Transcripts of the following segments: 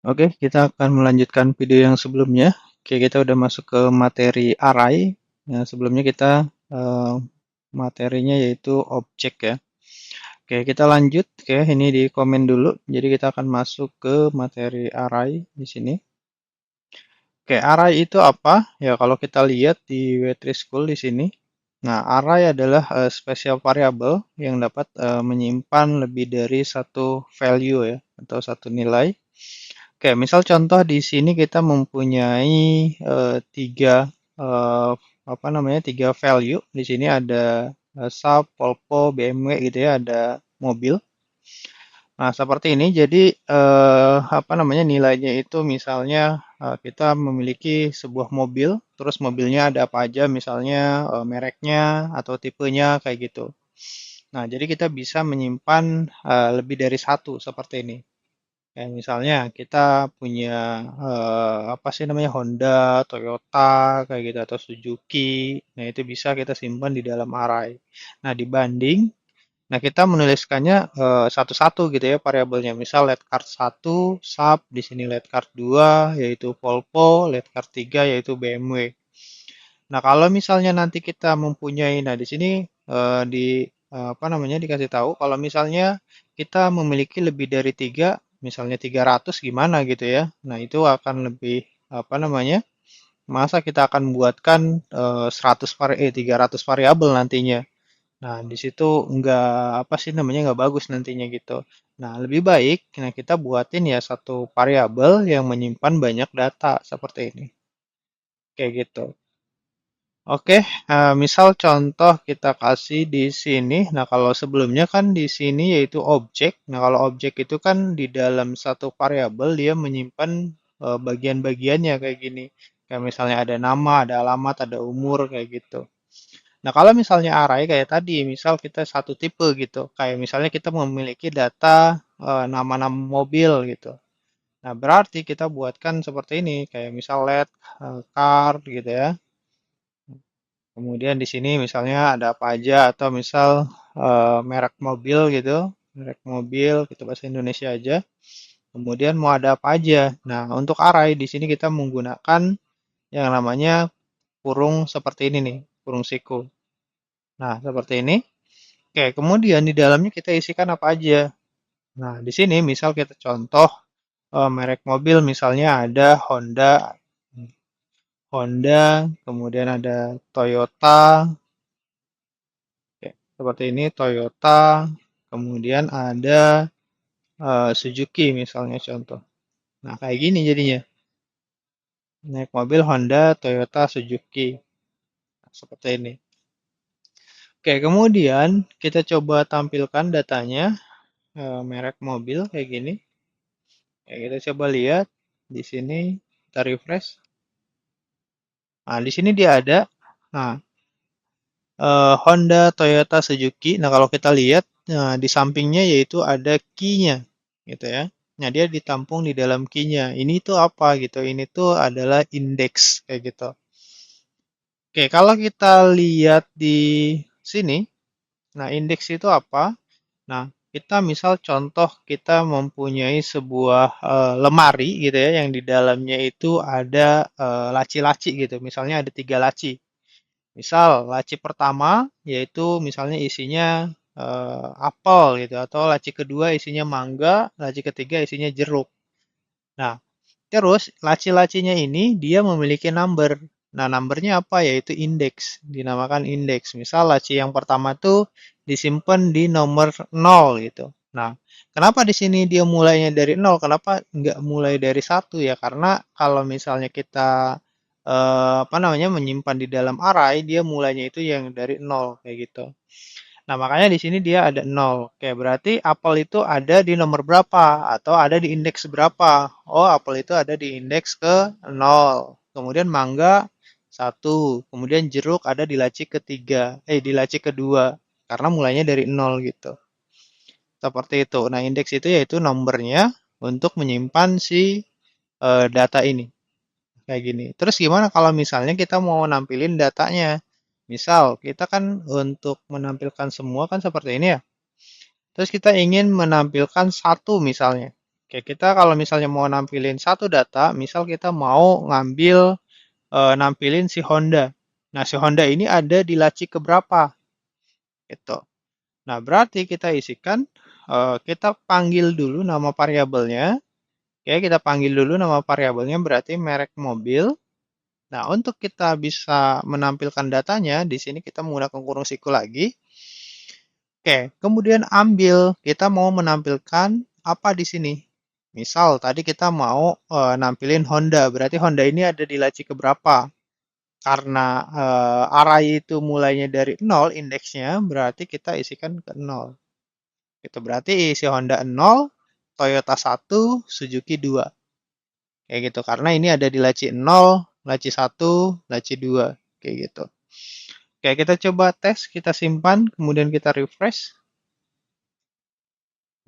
Oke, kita akan melanjutkan video yang sebelumnya. Oke, kita udah masuk ke materi array. Nah, sebelumnya kita eh, materinya yaitu objek ya. Oke, kita lanjut. Oke, ini di komen dulu. Jadi kita akan masuk ke materi array di sini. Oke, array itu apa? Ya, kalau kita lihat di W3 School di sini. Nah, array adalah special variable yang dapat menyimpan lebih dari satu value ya, atau satu nilai. Oke, misal contoh di sini kita mempunyai tiga eh, apa namanya tiga value. Di sini ada sub, polpo, BMW gitu ya, ada mobil. Nah, seperti ini. Jadi apa namanya nilainya itu misalnya kita memiliki sebuah mobil, terus mobilnya ada apa aja, misalnya mereknya atau tipenya kayak gitu. Nah, jadi kita bisa menyimpan lebih dari satu seperti ini. Kayak misalnya kita punya apa sih namanya Honda, Toyota kayak gitu atau Suzuki. Nah, itu bisa kita simpan di dalam array. Nah, dibanding nah kita menuliskannya satu-satu gitu ya variabelnya. Misal let card 1 sub, di sini let card 2 yaitu Volvo, let card 3 yaitu BMW. Nah, kalau misalnya nanti kita mempunyai, nah di sini di apa namanya dikasih tahu kalau misalnya kita memiliki lebih dari tiga, misalnya 300 gimana gitu ya. Nah, itu akan lebih apa namanya? Masa kita akan buatkan 300 variabel nantinya. Nah, di situ nggak apa sih namanya nggak bagus nantinya gitu. Nah, lebih baik nah kita buatin ya satu variabel yang menyimpan banyak data seperti ini. Kayak gitu. Oke, misal contoh kita kasih di sini. Nah, kalau sebelumnya kan di sini yaitu objek. Nah, kalau objek itu kan di dalam satu variabel dia menyimpan bagian-bagiannya kayak gini. Kayak misalnya ada nama, ada alamat, ada umur kayak gitu. Nah, kalau misalnya array kayak tadi, misal kita satu tipe gitu. Kayak misalnya kita memiliki data nama-nama mobil gitu. Nah, berarti kita buatkan seperti ini. Kayak misal let car gitu ya. Kemudian di sini misalnya ada apa aja atau misal merek mobil gitu, merek mobil kita bahasa Indonesia aja. Kemudian mau ada apa aja. Nah, untuk array di sini kita menggunakan yang namanya kurung seperti ini nih, kurung siku. Nah, seperti ini. Oke, kemudian di dalamnya kita isikan apa aja. Nah, di sini misal kita contoh merek mobil misalnya ada Honda, Honda, kemudian ada Toyota, oke, seperti ini Toyota, kemudian ada Suzuki misalnya contoh. Nah, kayak gini jadinya. Naik mobil Honda, Toyota, Suzuki. Nah, seperti ini. Oke, kemudian kita coba tampilkan datanya merek mobil kayak gini. Ya, kita coba lihat di sini kita refresh. Nah, di sini dia ada. Nah, Honda, Toyota, Suzuki. Nah, kalau kita lihat nah, di sampingnya yaitu ada key-nya, gitu ya. Nah, dia ditampung di dalam key-nya. Ini tuh apa gitu? Ini tuh adalah indeks kayak gitu. Oke, kalau kita lihat di sini, nah indeks itu apa? Nah, kita misal contoh kita mempunyai sebuah lemari gitu ya, yang di dalamnya itu ada laci-laci gitu. Misalnya ada tiga laci. Misal laci pertama yaitu misalnya isinya apel gitu, atau laci kedua isinya mangga, laci ketiga isinya jeruk. Nah, terus laci-lacinya ini dia memiliki number. Nah, numbernya apa? Yaitu indeks, dinamakan indeks. Misal laci yang pertama tuh disimpan di nomor 0 gitu. Nah, kenapa di sini dia mulainya dari 0? Kenapa nggak mulai dari satu ya? Karena kalau misalnya kita apa namanya menyimpan di dalam array, dia mulainya itu yang dari 0 kayak gitu. Nah, makanya di sini dia ada 0. Oke, berarti apel itu ada di nomor berapa? Atau ada di indeks berapa? Oh, apel itu ada di indeks ke 0. Kemudian mangga 1. Kemudian jeruk ada di laci ketiga. Di laci kedua. Karena mulainya dari 0 gitu. Seperti itu. Nah, indeks itu yaitu nomornya untuk menyimpan si data ini. Kayak gini. Terus gimana kalau misalnya kita mau nampilin datanya? Misal, kita kan untuk menampilkan semua kan seperti ini ya. Terus kita ingin menampilkan satu misalnya. Oke, kita kalau misalnya mau nampilin satu data, misal kita mau ngambil nampilin si Honda. Nah, si Honda ini ada di laci keberapa? Gitu. Nah, berarti kita isikan, kita panggil dulu nama variabelnya. Oke, kita panggil dulu nama variabelnya berarti merek mobil. Nah, untuk kita bisa menampilkan datanya, di sini kita menggunakan kurung siku lagi. Oke, kemudian ambil, kita mau menampilkan apa di sini. Misal tadi kita mau nampilin Honda, berarti Honda ini ada di laci keberapa? Karena array itu mulainya dari 0 indeksnya, berarti kita isikan ke 0. Itu berarti isi Honda 0, Toyota 1, Suzuki 2. Kayak gitu. Karena ini ada di laci 0, laci 1, laci 2. Kayak gitu. Oke, kita coba tes, kita simpan, kemudian kita refresh.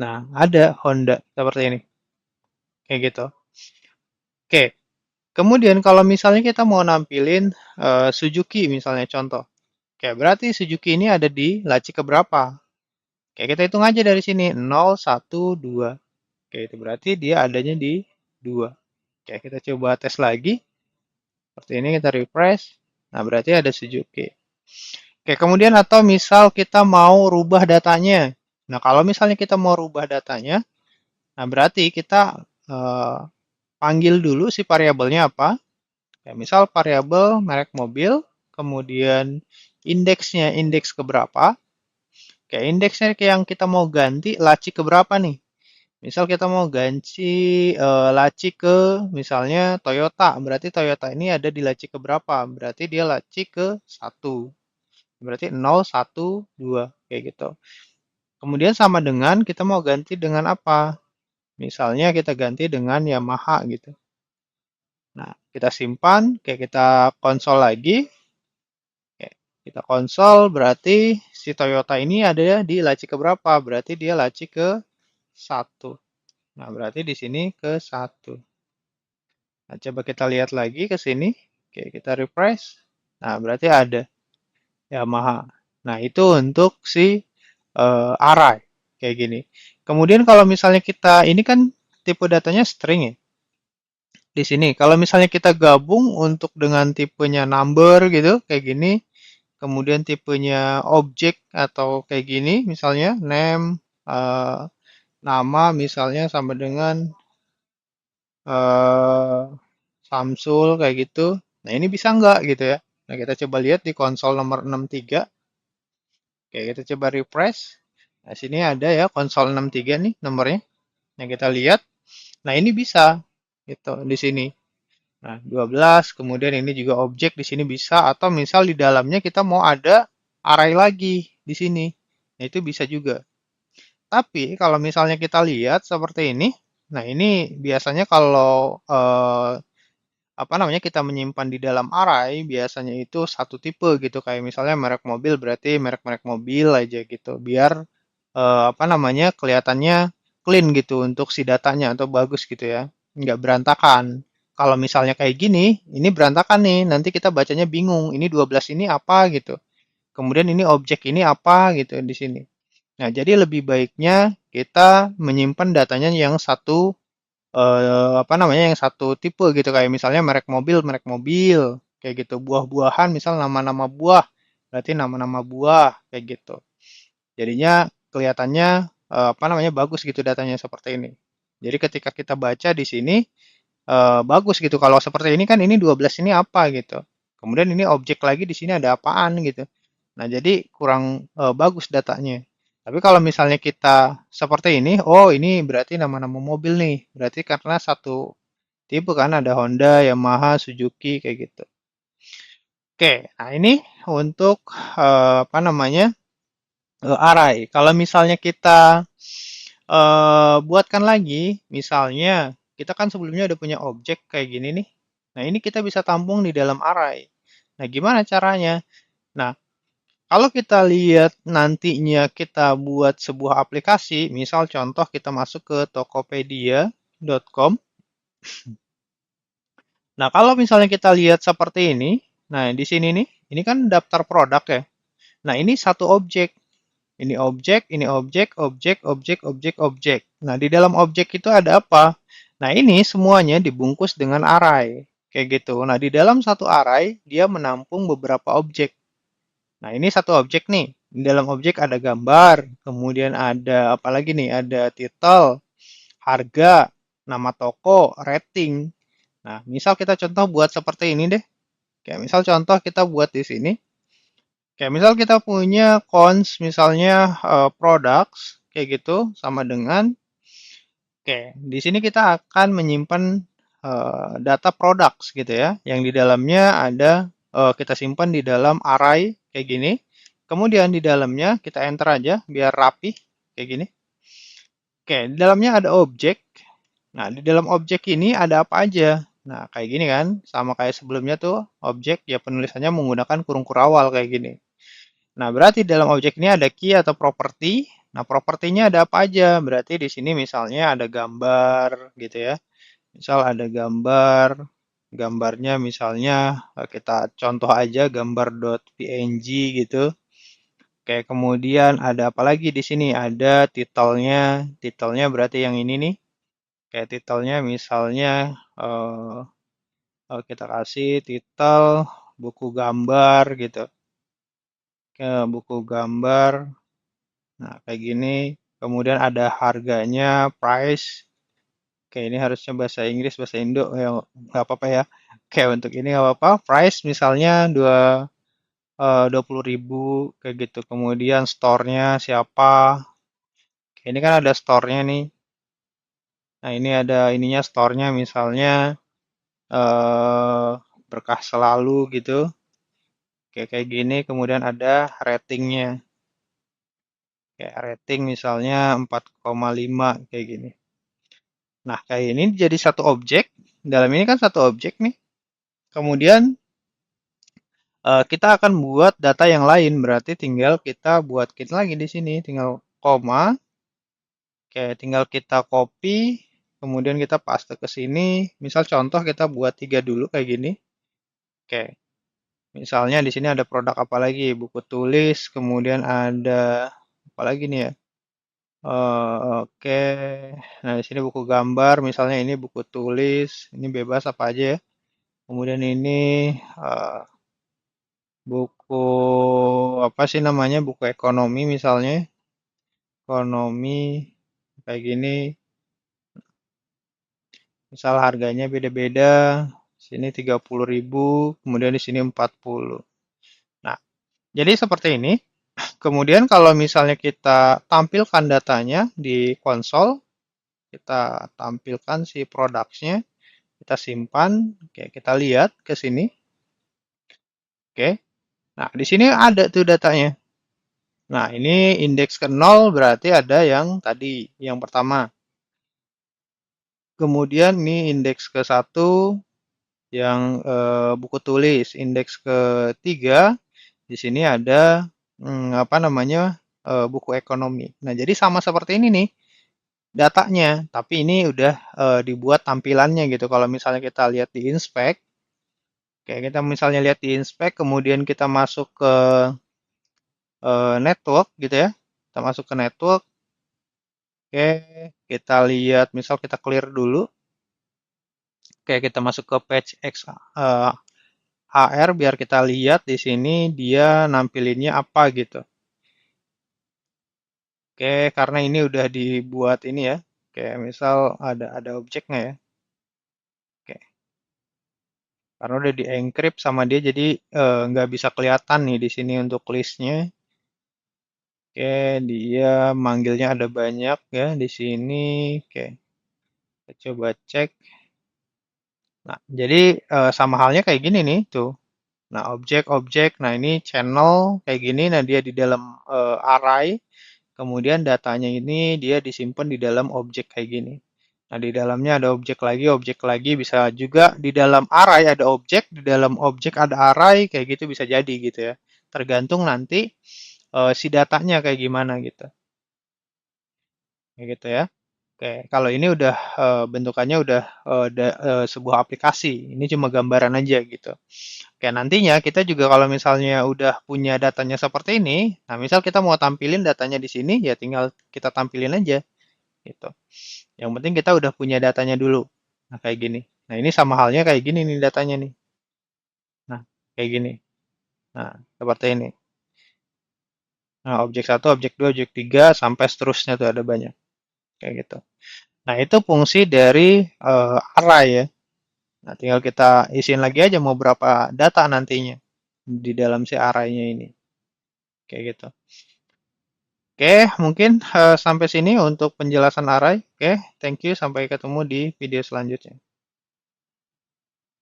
Nah, ada Honda seperti ini. Kayak gitu. Oke, kemudian kalau misalnya kita mau nampilin Suzuki misalnya contoh. Oke, berarti Suzuki ini ada di laci keberapa? Oke, kita hitung aja dari sini. 0, 1, 2. Oke, itu berarti dia adanya di 2. Oke, kita coba tes lagi. Seperti ini kita refresh. Nah, berarti ada Suzuki. Oke, kemudian atau misal kita mau rubah datanya. Nah, kalau misalnya kita mau rubah datanya, nah berarti kita panggil dulu si variabelnya apa. Ya, misal variabel merek mobil, kemudian indeksnya indeks keberapa. Oke, indeksnya yang kita mau ganti laci keberapa nih? Misal kita mau ganti laci ke misalnya Toyota, berarti Toyota ini ada di laci keberapa? Berarti dia laci ke 1. Berarti 0, 1, 2, kayak gitu. Kemudian sama dengan kita mau ganti dengan apa? Misalnya kita ganti dengan Yamaha gitu. Nah, kita simpan, kayak kita konsol lagi. Oke, kita konsol berarti si Toyota ini ada di laci keberapa? Berarti dia laci ke 1. Nah, berarti di sini ke 1. Nah, coba kita lihat lagi ke sini. Oke, kita refresh. Nah, berarti ada Yamaha. Nah, itu untuk si array kayak gini. Kemudian kalau misalnya kita ini kan tipe datanya string ya. Di sini kalau misalnya kita gabung untuk dengan tipenya number gitu kayak gini, kemudian tipenya objek atau kayak gini misalnya name nama misalnya sama dengan eh, Samsul kayak gitu. Nah, ini bisa nggak gitu ya? Nah, kita coba lihat di konsol nomor 63. Oke, kita coba refresh. Nah, sini ada ya konsol 63 nih nomornya. Yang kita lihat. Nah, ini bisa gitu di sini. Nah, 12, kemudian ini juga objek di sini bisa atau misal di dalamnya kita mau ada array lagi di sini. Nah, itu bisa juga. Tapi kalau misalnya kita lihat seperti ini, nah ini biasanya kalau apa namanya kita menyimpan di dalam array biasanya itu satu tipe gitu kayak misalnya merek mobil berarti merek-merek mobil aja gitu biar apa namanya kelihatannya clean gitu untuk si datanya atau bagus gitu ya nggak berantakan kalau misalnya kayak gini ini berantakan nih nanti kita bacanya bingung ini 12 ini apa gitu kemudian ini objek ini apa gitu di sini nah jadi lebih baiknya kita menyimpan datanya yang satu apa namanya, yang satu tipe gitu, kayak misalnya merek mobil, kayak gitu. Buah-buahan, misal nama-nama buah, berarti nama-nama buah, kayak gitu. Jadinya kelihatannya, apa namanya, bagus gitu datanya seperti ini. Jadi ketika kita baca di sini, bagus gitu. Kalau seperti ini kan ini 12 ini apa gitu. Kemudian ini objek lagi di sini ada apaan gitu. Nah, jadi kurang bagus datanya. Tapi kalau misalnya kita seperti ini, oh ini berarti nama-nama mobil nih. Berarti karena satu tipe kan ada Honda, Yamaha, Suzuki kayak gitu. Oke, nah ini untuk apa namanya array. Kalau misalnya kita buatkan lagi, misalnya kita kan sebelumnya udah punya objek kayak gini nih. Nah ini kita bisa tampung di dalam array. Nah gimana caranya? Nah kalau kita lihat nantinya kita buat sebuah aplikasi, misal contoh kita masuk ke tokopedia.com. Nah, kalau misalnya kita lihat seperti ini, nah di sini nih, ini kan daftar produk ya. Nah, ini satu objek. Ini objek, ini objek, objek, objek, objek, objek. Nah, di dalam objek itu ada apa? Nah, ini semuanya dibungkus dengan array. Kayak gitu. Nah, di dalam satu array, dia menampung beberapa objek. Nah, ini satu objek nih. Di dalam objek ada gambar, kemudian ada apa lagi nih? Ada title, harga, nama toko, rating. Nah, misal kita contoh buat seperti ini deh. Kayak misal contoh kita buat di sini. Kayak misal kita punya cons misalnya products kayak gitu sama dengan oke, di sini kita akan menyimpan data products gitu ya, yang di dalamnya ada kita simpan di dalam array kayak gini. Kemudian di dalamnya kita enter aja biar rapi kayak gini. Oke, di dalamnya ada objek. Nah, di dalam objek ini ada apa aja? Nah, kayak gini kan, sama kayak sebelumnya tuh objek ya penulisannya menggunakan kurung kurawal kayak gini. Nah, berarti dalam objek ini ada key atau properti. Nah, propertinya ada apa aja? Berarti di sini misalnya ada gambar gitu ya. Misal ada gambar, gambarnya misalnya kita contoh aja gambar.png gitu. Kayak kemudian ada apa lagi di sini? Ada titelnya. Titelnya berarti yang ini nih. Kayak titelnya misalnya eh, kita kasih titel buku gambar gitu. Ke buku gambar. Nah, kayak gini. Kemudian ada harganya, price. Oke, ini harusnya bahasa Inggris, bahasa Indo. Ya, nggak apa-apa ya. Oke, untuk ini nggak apa-apa. Price misalnya 20.000 kayak gitu. Kemudian store-nya siapa. Oke, ini kan ada store-nya nih. Nah, ini ada ininya store-nya misalnya eh, berkah selalu gitu. Kayak gini. Kemudian ada ratingnya. Kayak rating misalnya 4,5 kayak gini. Nah, kayak ini jadi satu objek. Dalam ini kan satu objek nih. Kemudian kita akan buat data yang lain. Berarti tinggal kita buatkin lagi di sini. Tinggal koma. Kayak tinggal kita copy. Kemudian kita paste ke sini. Misal contoh kita buat tiga dulu kayak gini. Oke. Misalnya di sini ada produk apa lagi? Buku tulis. Kemudian ada apa lagi nih ya? Oke. Nah, di sini buku gambar. Misalnya ini buku tulis. Ini bebas apa aja ya. Kemudian ini eh, buku apa sih namanya? Buku ekonomi misalnya. Ekonomi kayak gini. Misal harganya beda-beda. Sini 30.000, kemudian di sini 40. Nah, jadi seperti ini. Kemudian kalau misalnya kita tampilkan datanya di konsol, kita tampilkan si produknya, kita simpan, oke, kita lihat ke sini. Oke. Nah, di sini ada tuh datanya. Nah, ini indeks ke 0 berarti ada yang tadi, yang pertama. Kemudian ini indeks ke 1 yang buku tulis. Indeks ketiga di sini ada apa namanya buku ekonomi. Nah, jadi sama seperti ini nih datanya, tapi ini udah dibuat tampilannya gitu. Kalau misalnya kita lihat di inspect, kayak kita misalnya lihat di inspect, kemudian kita masuk ke network gitu ya. Kita masuk ke network, oke, kita lihat, misal kita clear dulu, kayak kita masuk ke page X HR biar kita lihat di sini dia nampilinnya apa gitu. Oke, karena ini udah dibuat ini ya. Kayak misal ada objeknya ya. Oke, karena udah di-encrypt sama dia jadi nggak bisa kelihatan nih di sini untuk listnya. Oke, dia manggilnya ada banyak ya di sini. Oke, kita coba cek. Nah, jadi sama halnya kayak gini nih tuh. Nah, objek-objek. Nah, ini channel kayak gini. Nah, dia di dalam array. Kemudian datanya ini dia disimpan di dalam objek kayak gini. Nah, di dalamnya ada objek lagi, bisa juga di dalam array ada objek, di dalam objek ada array, kayak gitu bisa jadi gitu ya. Tergantung nanti si datanya kayak gimana gitu. Kayak gitu ya. Oke, kalau ini udah bentukannya udah sebuah aplikasi. Ini cuma gambaran aja gitu. Oke, nantinya kita juga kalau misalnya udah punya datanya seperti ini, nah misal kita mau tampilin datanya di sini, ya tinggal kita tampilin aja gitu. Yang penting kita udah punya datanya dulu. Nah, kayak gini. Nah, ini sama halnya kayak gini nih datanya nih. Nah, kayak gini. Nah, seperti ini. Nah, objek satu, objek 2, objek 3 sampai seterusnya tuh ada banyak. Kayak gitu. Nah, itu fungsi dari array ya. Nah, tinggal kita isiin lagi aja mau berapa data nantinya di dalam si array-nya ini. Kayak gitu. Oke, mungkin sampai sini untuk penjelasan array. Oke, thank you. Sampai ketemu di video selanjutnya.